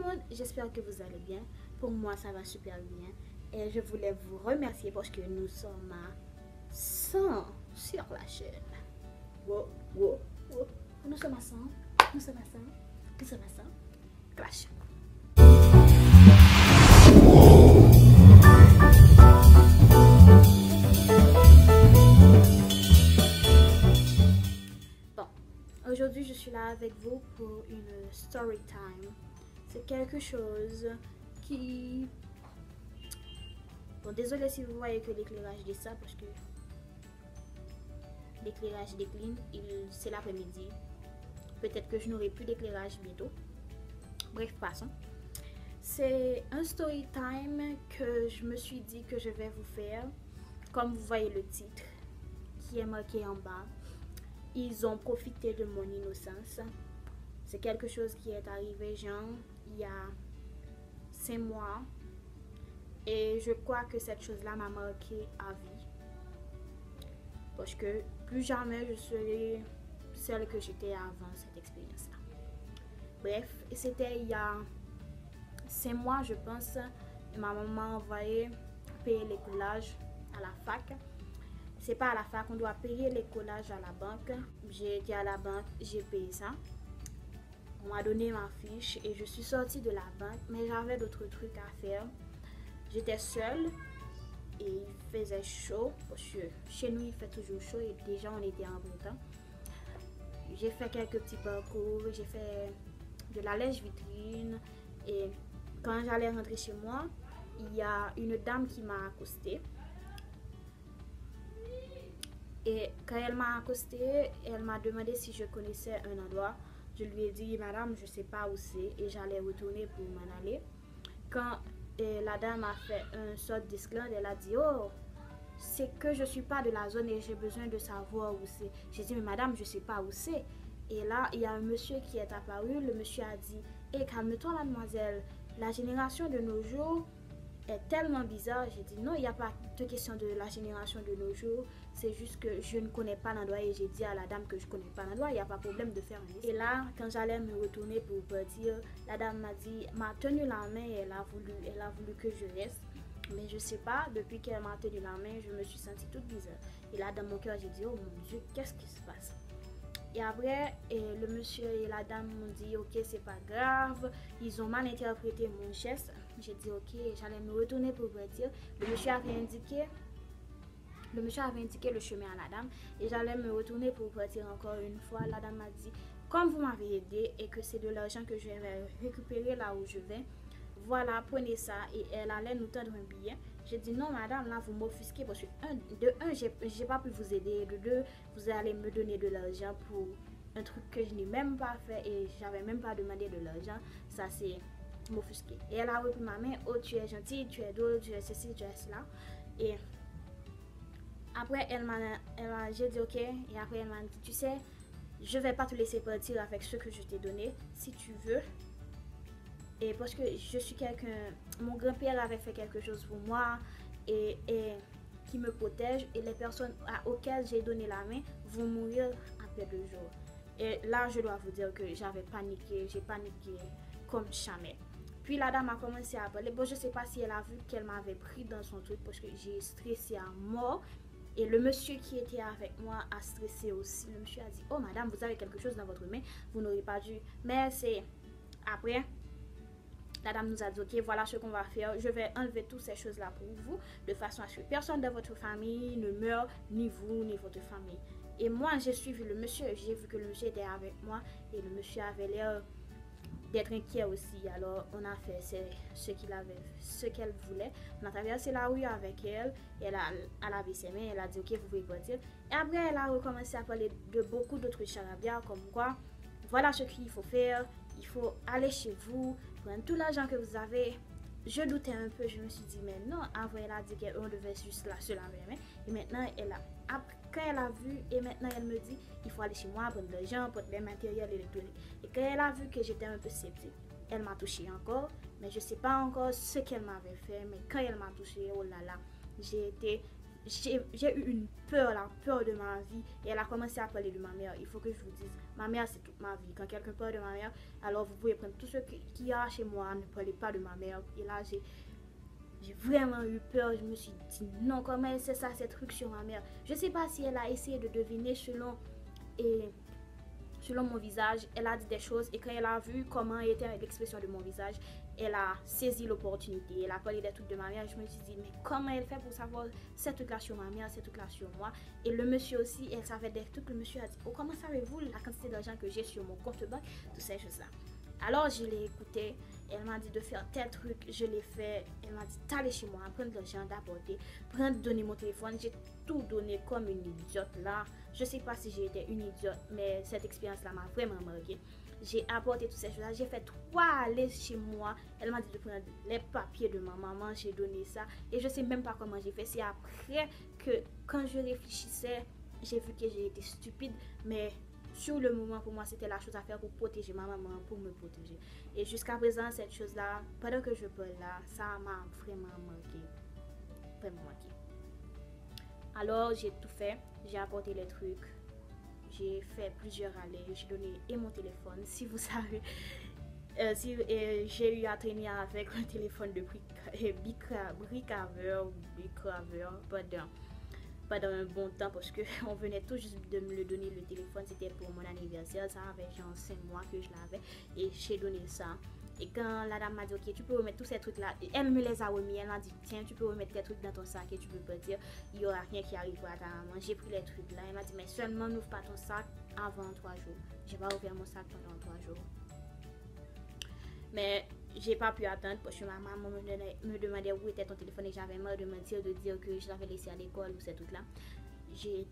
le monde, j'espère que vous allez bien. Pour moi, ça va super bien. Et je voulais vous remercier parce que nous sommes à 100 sur la chaîne. Wow, wow, wow. Nous sommes à 100. Nous sommes à 100. Nous sommes à 100. Clash. Bon, aujourd'hui je suis là avec vous pour une story time. C'est quelque chose qui... Bon, désolé si vous voyez que l'éclairage de ça parce que l'éclairage décline, c'est l'après-midi. Peut-être que je n'aurai plus d'éclairage bientôt. Bref, passons. C'est un story time que je me suis dit que je vais vous faire. Comme vous voyez le titre qui est marqué en bas. Ils ont profité de mon innocence. C'est quelque chose qui est arrivé, genre, il y a 5 mois. Et je crois que cette chose-là m'a marqué à vie. Parce que plus jamais je serai celle que j'étais avant cette expérience-là. Bref, c'était il y a 5 mois, je pense. Ma maman m'a envoyé payer les collages à la fac. C'est pas à la fac, on doit payer les collages à la banque. J'ai été à la banque, j'ai payé ça. On m'a donné ma fiche et je suis sortie de la banque, mais j'avais d'autres trucs à faire. J'étais seule et il faisait chaud parce que chez nous il fait toujours chaud et déjà on était en printemps. J'ai fait quelques petits parcours, j'ai fait de la lèche-vitrine et quand j'allais rentrer chez moi, il y a une dame qui m'a accostée. Et quand elle m'a accostée, elle m'a demandé si je connaissais un endroit. Je lui ai dit, madame, je ne sais pas où c'est et j'allais retourner pour m'en aller. Quand la dame a fait un sort d'esclandre, elle a dit, oh, c'est que je ne suis pas de la zone et j'ai besoin de savoir où c'est. J'ai dit, mais madame, je ne sais pas où c'est. Et là, il y a un monsieur qui est apparu. Le monsieur a dit, hé, calme-toi, mademoiselle. La génération de nos jours est tellement bizarre. J'ai dit, non, il n'y a pas de question de la génération de nos jours. C'est juste que je ne connais pas l'endroit et j'ai dit à la dame que je ne connais pas l'endroit. Il n'y a pas de problème de faire un essai. Et là, quand j'allais me retourner pour partir, la dame m'a tenu la main et elle a voulu que je reste. Mais je sais pas, depuis qu'elle m'a tenu la main, je me suis sentie toute bizarre. Et là, dans mon cœur, j'ai dit, oh mon Dieu, qu'est-ce qui se passe? Et après, le monsieur et la dame m'ont dit, ok, c'est pas grave. Ils ont mal interprété mon geste. J'ai dit, ok, j'allais me retourner pour partir. Le monsieur avait indiqué le chemin à la dame. Et j'allais me retourner pour partir encore une fois. La dame m'a dit, comme vous m'avez aidé et que c'est de l'argent que je vais récupérer là où je vais, voilà, prenez ça. Et elle allait nous tendre un billet. J'ai dit non madame, là vous m'offusquez parce que de un, j'ai pas pu vous aider. De deux, vous allez me donner de l'argent pour un truc que je n'ai même pas fait et j'avais même pas demandé de l'argent. Ça c'est m'offusquer. Et elle a repris ma main, oh tu es gentille, tu es drôle, tu es ceci, tu es cela. Et après j'ai dit ok. Et après elle m'a dit, tu sais, je vais pas te laisser partir avec ce que je t'ai donné. Si tu veux. Et parce que je suis quelqu'un, mon grand-père avait fait quelque chose pour moi et qui me protège et les personnes auxquelles j'ai donné la main vont mourir après 2 jours. Et là, je dois vous dire que j'avais paniqué, j'ai paniqué comme jamais. Puis la dame a commencé à parler. Bon, je ne sais pas si elle a vu qu'elle m'avait pris dans son truc parce que j'ai stressé à mort. Et le monsieur qui était avec moi a stressé aussi. Le monsieur a dit, oh madame, vous avez quelque chose dans votre main, vous n'aurez pas dû. Mais c'est après... La dame nous a dit, ok, voilà ce qu'on va faire. Je vais enlever toutes ces choses-là pour vous, de façon à ce que personne de votre famille ne meure, ni vous, ni votre famille. Et moi, j'ai suivi le monsieur. J'ai vu que le monsieur était avec moi et le monsieur avait l'air d'être inquiet aussi. Alors, on a fait ce qu'elle voulait. On a traversé la rue avec elle. Elle a lavé ses mains. Elle a dit, ok, vous pouvez partir. Et après, elle a recommencé à parler de beaucoup d'autres charabia, comme quoi, voilà ce qu'il faut faire. Il faut aller chez vous, prendre tout l'argent que vous avez. Je doutais un peu, je me suis dit, mais non, avant elle a dit qu'on devait juste se laver les mains. Et maintenant, quand elle a vu, et maintenant elle me dit, il faut aller chez moi, prendre de l'argent, prendre des matériels électroniques. Et quand elle a vu que j'étais un peu sceptique, elle m'a touché encore, mais je ne sais pas encore ce qu'elle m'avait fait. Mais quand elle m'a touché, oh là là, j'ai été j'ai eu une peur, la peur de ma vie. Et elle a commencé à parler de ma mère. Il faut que je vous dise, ma mère, c'est toute ma vie. Quand quelqu'un parle de ma mère, alors vous pouvez prendre tout ce qu'il y a chez moi. Ne parlez pas de ma mère. Et là, j'ai vraiment eu peur. Je me suis dit, non, comment elle sait ça, ces trucs sur ma mère? Je ne sais pas si elle a essayé de deviner selon mon visage. Elle a dit des choses. Et quand elle a vu comment était l'expression de mon visage, elle a saisi l'opportunité. Elle a parlé des trucs de ma mère. Je me suis dit, mais comment elle fait pour savoir ces trucs-là sur ma mère, ces trucs-là sur moi? Et le monsieur aussi, elle savait des trucs. Le monsieur a dit, oh, comment savez-vous la quantité d'argent que j'ai sur mon compte banque? Toutes ces choses-là. Alors, je l'ai écoutée. Elle m'a dit de faire tel truc. Je l'ai fait. Elle m'a dit, t'allais chez moi, prendre l'argent, d'apporter, donner mon téléphone. J'ai tout donné comme une idiote là. Je sais pas si j'ai été une idiote, mais cette expérience-là m'a vraiment marqué. J'ai apporté toutes ces choses-là. J'ai fait 3 allées chez moi. Elle m'a dit de prendre les papiers de ma maman. J'ai donné ça. Et je sais même pas comment j'ai fait. C'est après que, quand je réfléchissais, j'ai vu que j'ai été stupide. Mais sur le moment, pour moi, c'était la chose à faire pour protéger ma maman, pour me protéger. Et jusqu'à présent, cette chose-là, pendant que je parle là, ça m'a vraiment marqué. Vraiment marqué. Alors, j'ai tout fait. J'ai apporté les trucs. J'ai fait plusieurs allées, j'ai donné et mon téléphone. Si vous savez, j'ai eu à traîner avec un téléphone de bricaveur pendant un bon temps parce qu'on venait tout juste de me le donner le téléphone. C'était pour mon anniversaire, ça avait genre 5 mois que je l'avais et j'ai donné ça. Et quand la dame m'a dit, ok, tu peux remettre tous ces trucs-là, elle me les a remis. Elle m'a dit, tiens, tu peux remettre tes trucs dans ton sac et tu peux partir. Il n'y aura rien qui arrivera à ta maman. J'ai pris les trucs là. Elle m'a dit, mais seulement n'ouvre pas ton sac avant 3 jours. J'ai pas ouvert mon sac pendant 3 jours. Mais j'ai pas pu attendre parce que ma maman me demandait où était ton téléphone et j'avais marre de mentir, de dire que je l'avais laissé à l'école ou ces trucs-là. J'ai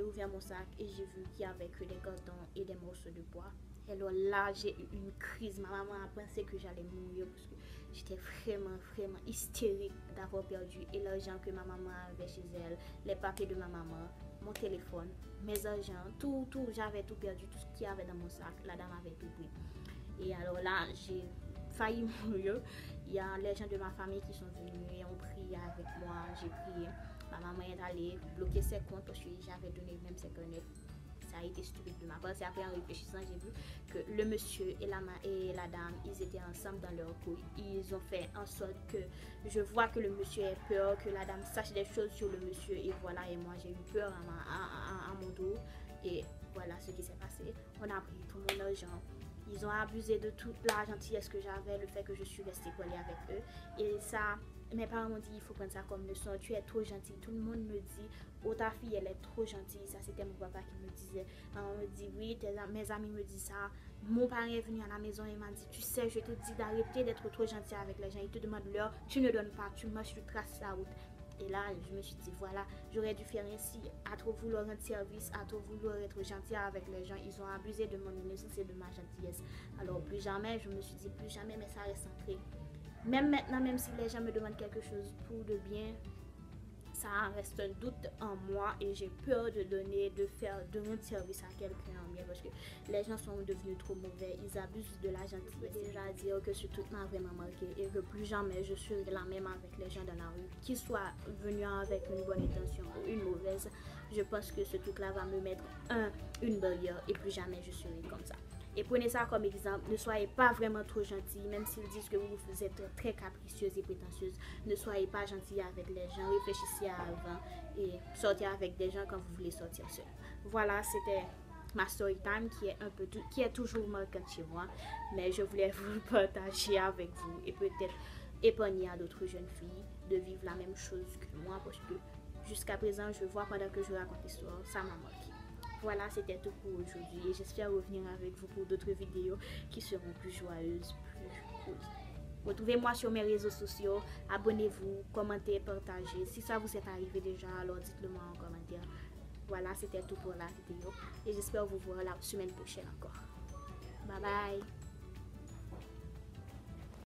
ouvert mon sac et j'ai vu qu'il y avait que des cartons et des morceaux de bois. Et alors là, j'ai eu une crise. Ma maman a pensé que j'allais mourir parce que j'étais vraiment, vraiment hystérique d'avoir perdu et l'argent que ma maman avait chez elle, les papiers de ma maman, mon téléphone, mes argents, tout, j'avais tout perdu, tout ce qu'il y avait dans mon sac. La dame avait tout pris. Et alors là, j'ai failli mourir. Il y a les gens de ma famille qui sont venus et ont prié avec moi. J'ai prié. Ma maman est allée bloquer ses comptes parce que j'avais donné même ses carnets. Ça a été stupide de ma part. C'est après en réfléchissant, j'ai vu que le monsieur et la dame, ils étaient ensemble dans leur couille. Ils ont fait en sorte que je vois que le monsieur ait peur, que la dame sache des choses sur le monsieur. Et voilà, et moi j'ai eu peur à mon dos. Et voilà ce qui s'est passé. On a pris tout mon argent. Ils ont abusé de toute la gentillesse que j'avais, le fait que je suis restée collée avec eux. Et ça, mes parents m'ont dit, il faut prendre ça comme leçon. Tu es trop gentille. Tout le monde me dit, oh ta fille, elle est trop gentille. Ça, c'était mon papa qui me disait. Maman me dit, oui, mes amis me disent ça. Mon père est venu à la maison et m'a dit, tu sais, je te dis d'arrêter d'être trop gentille avec les gens. Ils te demandent l'heure, tu ne donnes pas, tu marches, tu traces la route. Et là, je me suis dit, voilà, j'aurais dû faire ainsi, à trop vouloir rendre service, à trop vouloir être gentil avec les gens. Ils ont abusé de mon innocence et de ma gentillesse. Alors, plus jamais, je me suis dit, plus jamais, mais ça reste ancré. Même maintenant, même si les gens me demandent quelque chose pour de bien, ça reste un doute en moi et j'ai peur de rendre service à quelqu'un en bien parce que les gens sont devenus trop mauvais, ils abusent de la gentillesse. Déjà dire que ce truc m'a vraiment marqué et que plus jamais je serai la même avec les gens dans la rue, qu'ils soient venus avec une bonne intention ou une mauvaise. Je pense que ce truc là va me mettre une barrière et plus jamais je serai comme ça. Et prenez ça comme exemple, ne soyez pas vraiment trop gentil, même s'ils disent que vous êtes très capricieuse et prétentieuse. Ne soyez pas gentil avec les gens, réfléchissez avant et sortez avec des gens quand vous voulez sortir seul. Voilà, c'était ma story time qui est toujours marquante chez moi, mais je voulais vous le partager avec vous et peut-être épargner à d'autres jeunes filles de vivre la même chose que moi parce que jusqu'à présent, je vois pendant que je raconte l'histoire, ça m'a marqué. Voilà, c'était tout pour aujourd'hui et j'espère revenir avec vous pour d'autres vidéos qui seront plus joyeuses, plus cool. Retrouvez-moi sur mes réseaux sociaux, abonnez-vous, commentez, partagez. Si ça vous est arrivé déjà, alors dites-le moi en commentaire. Voilà, c'était tout pour la vidéo et j'espère vous voir la semaine prochaine encore. Bye bye!